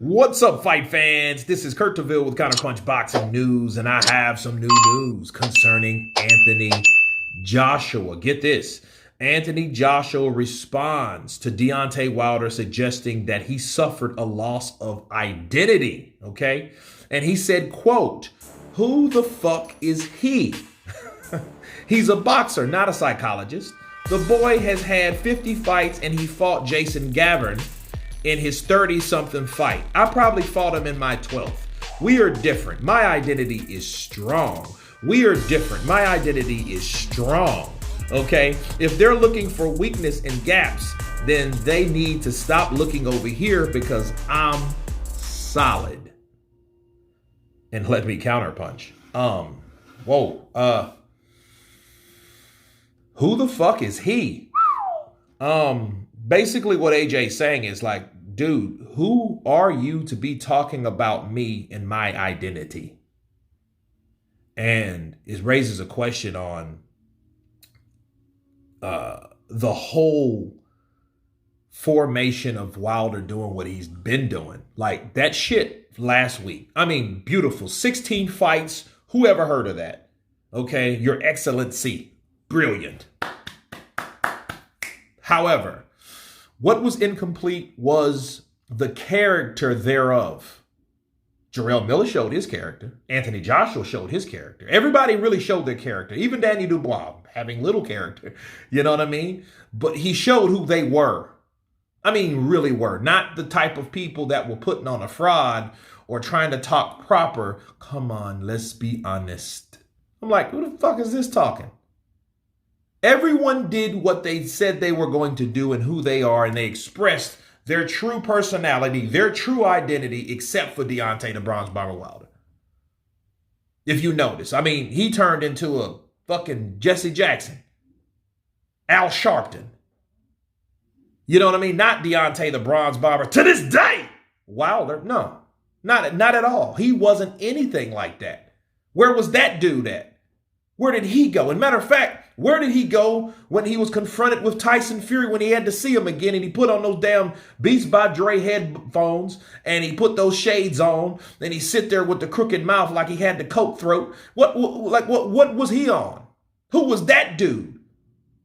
What's up, fight fans? This is Kurt DeVille with Counterpunch Boxing News, and I have some new news concerning Anthony Joshua. Get this. Anthony Joshua responds to Deontay Wilder suggesting that he suffered a loss of identity, okay? And he said, quote, "Who the fuck is he?" He's a boxer, not a psychologist. The boy has had 50 fights and he fought Jason Gavern in his 30-something fight. I probably fought him in my 12th. We are different. My identity is strong. We are different. My identity is strong. Okay? If they're looking for weakness and gaps, then they need to stop looking over here because I'm solid. And let me counterpunch. Who the fuck is he? Basically what AJ's saying is like, dude, who are you to be talking about me and my identity? And it raises a question on the whole formation of Wilder doing what he's been doing. Like that shit last week. I mean, beautiful. 16 fights. Who ever heard of that? Okay, Your Excellency. Brilliant. However, what was incomplete was the character thereof. Jarrell Miller showed his character. Anthony Joshua showed his character. Everybody really showed their character. Even Danny Dubois having little character. You know what I mean? But he showed who they were. I mean, really were. Not the type of people that were putting on a fraud or trying to talk proper. Come on, let's be honest. I'm like, who the fuck is this talking? Everyone did what they said they were going to do and who they are, and they expressed their true personality, their true identity, except for Deontay the Bronze Bomber Wilder. If you notice, I mean, he turned into a fucking Jesse Jackson, Al Sharpton. You know what I mean? Not Deontay the Bronze Bomber to this day. Wilder, no, not at all. He wasn't anything like that. Where was that dude at? Where did he go? And matter of fact, where did he go when he was confronted with Tyson Fury when he had to see him again and he put on those damn Beats by Dre headphones and he put those shades on and he sit there with the crooked mouth like he had the coke throat? What was he on? Who was that dude?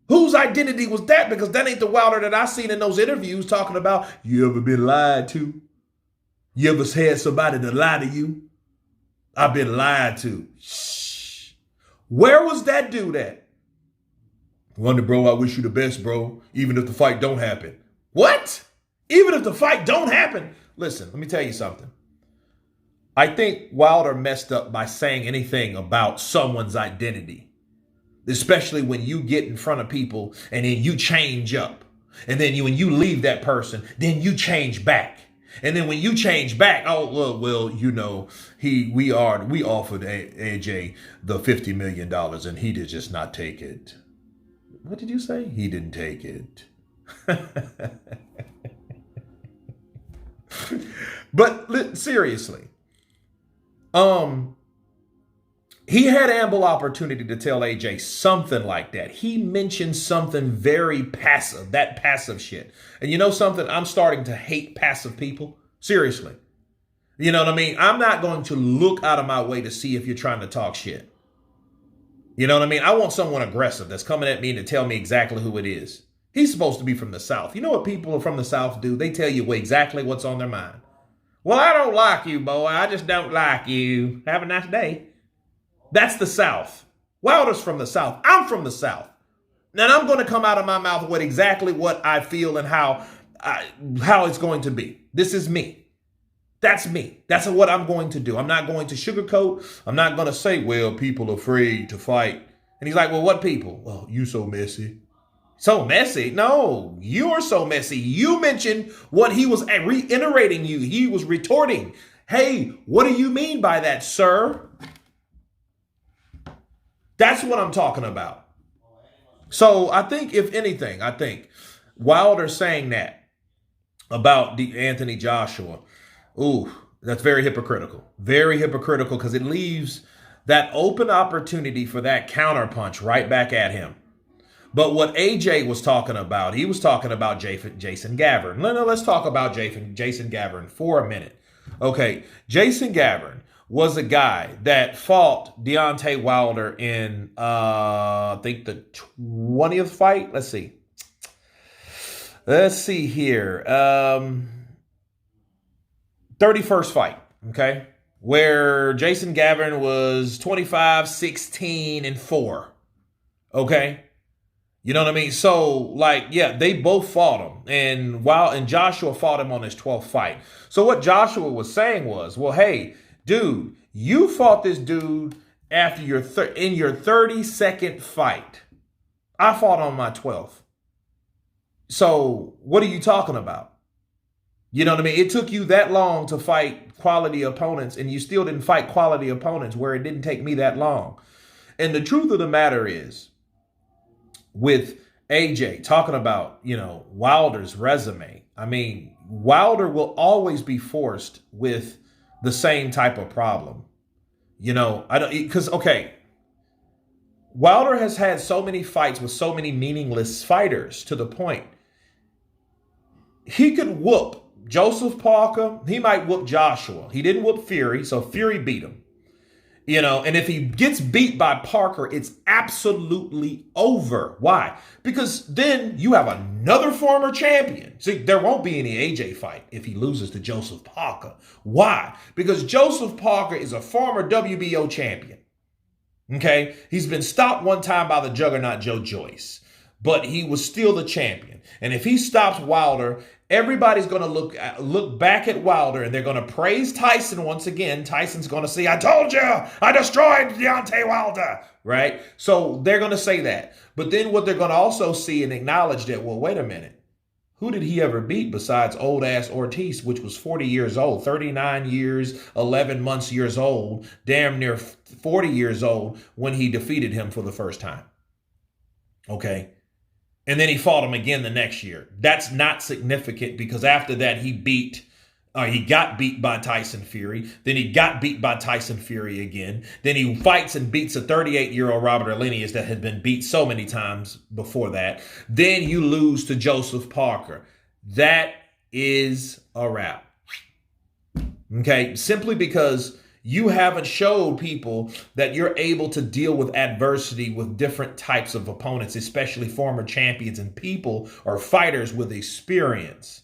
Whose identity was that? Because that ain't the Wilder that I seen in those interviews talking about, you ever been lied to? You ever had somebody to lie to you? I've been lied to. Shh. Where was that dude at? Wonder, bro, I wish you the best, bro, even if the fight don't happen. What? Even if the fight don't happen? Listen, let me tell you something. I think Wilder messed up by saying anything about someone's identity, especially when you get in front of people and then you change up. And then when you leave that person, then you change back. And then when you change back, oh, well, you know, we offered AJ the $50 million and he did just not take it. What did you say? He didn't take it. But seriously, he had ample opportunity to tell AJ something like that. He mentioned something very passive, that passive shit. And you know something? I'm starting to hate passive people. Seriously. You know what I mean? I'm not going to look out of my way to see if you're trying to talk shit. You know what I mean? I want someone aggressive that's coming at me to tell me exactly who it is. He's supposed to be from the South. You know what people from the South do? They tell you exactly what's on their mind. Well, I don't like you, boy. I just don't like you. Have a nice day. That's the South. Wilder's from the South. I'm from the South. And I'm going to come out of my mouth with exactly what I feel and how it's going to be. This is me. That's me. That's what I'm going to do. I'm not going to sugarcoat. I'm not going to say, well, people are afraid to fight. And he's like, well, what people? Well, you so messy. So messy? No, you're so messy. You mentioned what he was reiterating you. He was retorting. Hey, what do you mean by that, sir? That's what I'm talking about. So I think, if anything, Wilder saying that about Anthony Joshua, ooh, that's very hypocritical. Very hypocritical because it leaves that open opportunity for that counterpunch right back at him. But what AJ was talking about, he was talking about Jason Gavern. Let's talk about Jason Gavern for a minute. Okay, Jason Gavin was a guy that fought Deontay Wilder in I think the 20th fight. Let's see here. 31st fight, okay? Where Jason Gavin was 25, 16, and 4. Okay? You know what I mean? So, like, yeah, they both fought him. And Joshua fought him on his 12th fight. So what Joshua was saying was, well, hey, dude, you fought this dude after in your 32nd fight. I fought on my 12th. So what are you talking about? You know what I mean? It took you that long to fight quality opponents, and you still didn't fight quality opponents where it didn't take me that long. And the truth of the matter is, with AJ talking about, Wilder's resume, I mean, Wilder will always be forced with the same type of problem. Wilder has had so many fights with so many meaningless fighters to the point he could whoop Joseph Parker. He might whoop Joshua. He didn't whoop Fury, so Fury beat him. And if he gets beat by Parker, it's absolutely over. Why? Because then you have another former champion. See, there won't be any AJ fight if he loses to Joseph Parker. Why? Because Joseph Parker is a former WBO champion. Okay? He's been stopped one time by the juggernaut Joe Joyce, but he was still the champion. And if he stops Wilder, everybody's going to look back at Wilder, and they're going to praise Tyson once again. Tyson's going to say, I told you, I destroyed Deontay Wilder, right? So they're going to say that. But then what they're going to also see and acknowledge that, well, wait a minute. Who did he ever beat besides old-ass Ortiz, which was 40 years old, 39 years, 11 years old, damn near 40 years old when he defeated him for the first time? Okay. And then he fought him again the next year. That's not significant because after that he got beat by Tyson Fury. Then he got beat by Tyson Fury again. Then he fights and beats a 38-year-old Robert Arlenius that had been beat so many times before that. Then you lose to Joseph Parker. That is a wrap. Okay, simply because you haven't showed people that you're able to deal with adversity with different types of opponents, especially former champions and people or fighters with experience.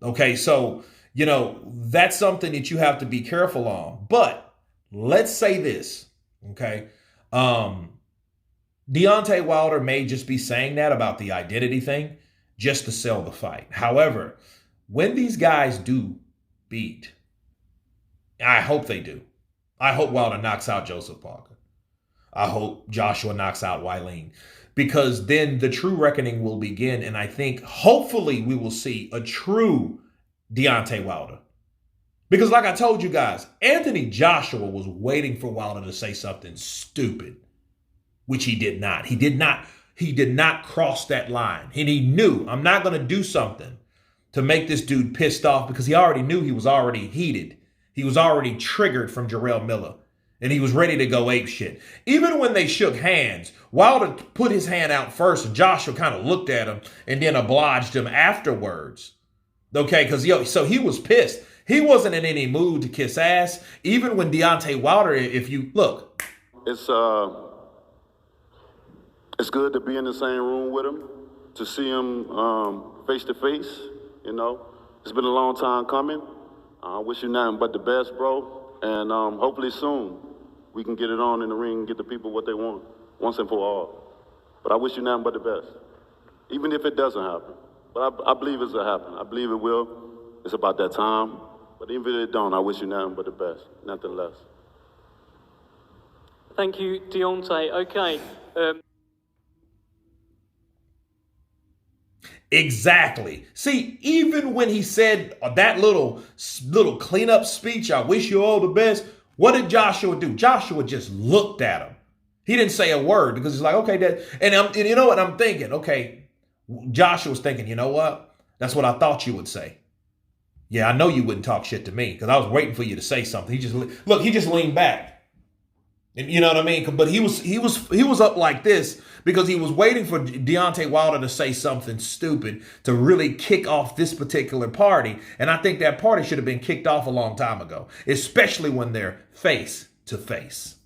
Okay, so, that's something that you have to be careful on. But let's say this, okay? Deontay Wilder may just be saying that about the identity thing just to sell the fight. However, when these guys do beat, I hope they do. I hope Wilder knocks out Joseph Parker. I hope Joshua knocks out Wileen, because then the true reckoning will begin. And I think hopefully we will see a true Deontay Wilder. Because like I told you guys, Anthony Joshua was waiting for Wilder to say something stupid, which he did not. He did not cross that line. And he knew, I'm not going to do something to make this dude pissed off, because he already knew he was already heated. He was already triggered from Jarrell Miller, and he was ready to go ape shit. Even when they shook hands, Wilder put his hand out first, and Joshua kind of looked at him and then obliged him afterwards. Okay, because so he was pissed. He wasn't in any mood to kiss ass. Even when Deontay Wilder, if you look, it's good to be in the same room with him, to see him face to face. It's been a long time coming. I wish you nothing but the best, bro. And hopefully soon we can get it on in the ring and get the people what they want once and for all. But I wish you nothing but the best, even if it doesn't happen. But I believe it's going to happen. I believe it will. It's about that time. But even if it don't, I wish you nothing but the best, nothing less. Thank you, Deontay. Okay. Exactly. See, even when he said that little cleanup speech, I wish you all the best, what did Joshua do? Joshua just looked at him. He didn't say a word because he's like, okay, and you know what I'm thinking? Okay, Joshua's thinking, you know what? That's what I thought you would say. Yeah, I know you wouldn't talk shit to me because I was waiting for you to say something. He just leaned back. And you know what I mean? But he was up like this because he was waiting for Deontay Wilder to say something stupid to really kick off this particular party. And I think that party should have been kicked off a long time ago, especially when they're face to face.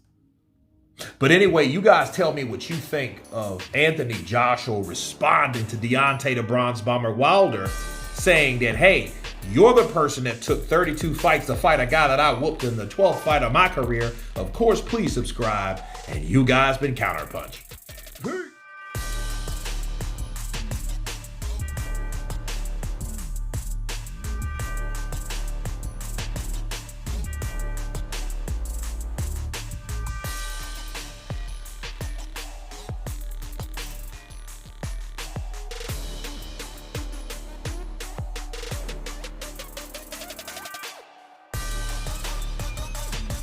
But anyway, you guys tell me what you think of Anthony Joshua responding to Deontay the Bronze Bomber Wilder, saying that, hey, you're the person that took 32 fights to fight a guy that I whooped in the 12th fight of my career. Of course, please subscribe. And you guys been Counterpunch. Peace.